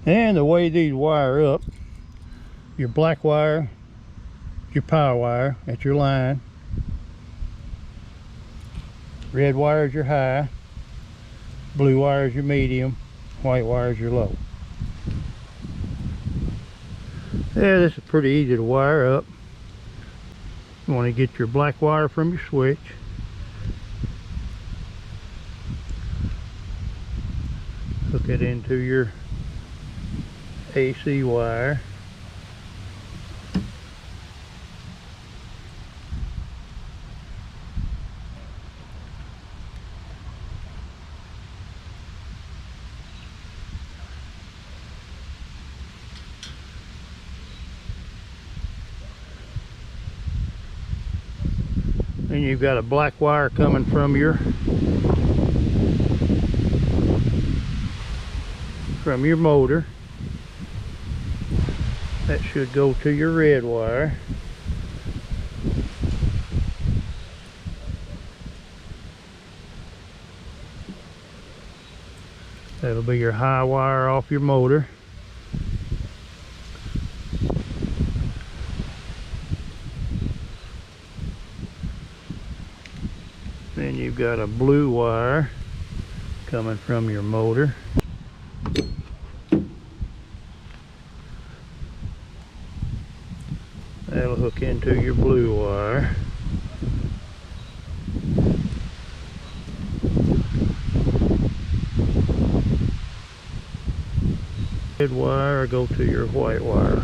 And the way these wire up, your black wire, your power wire at your line, red wire is your high, blue wire is your medium, white wire is your low. Yeah, this is pretty easy to wire up. You want to get your black wire from your switch. Hook it into your AC wire. Then you've got a black wire coming from your motor. That should go to your red wire. That'll be your high wire off your motor. Then you've got a blue wire coming from your motor. That'll hook into your blue wire. Red wire will go to your white wire.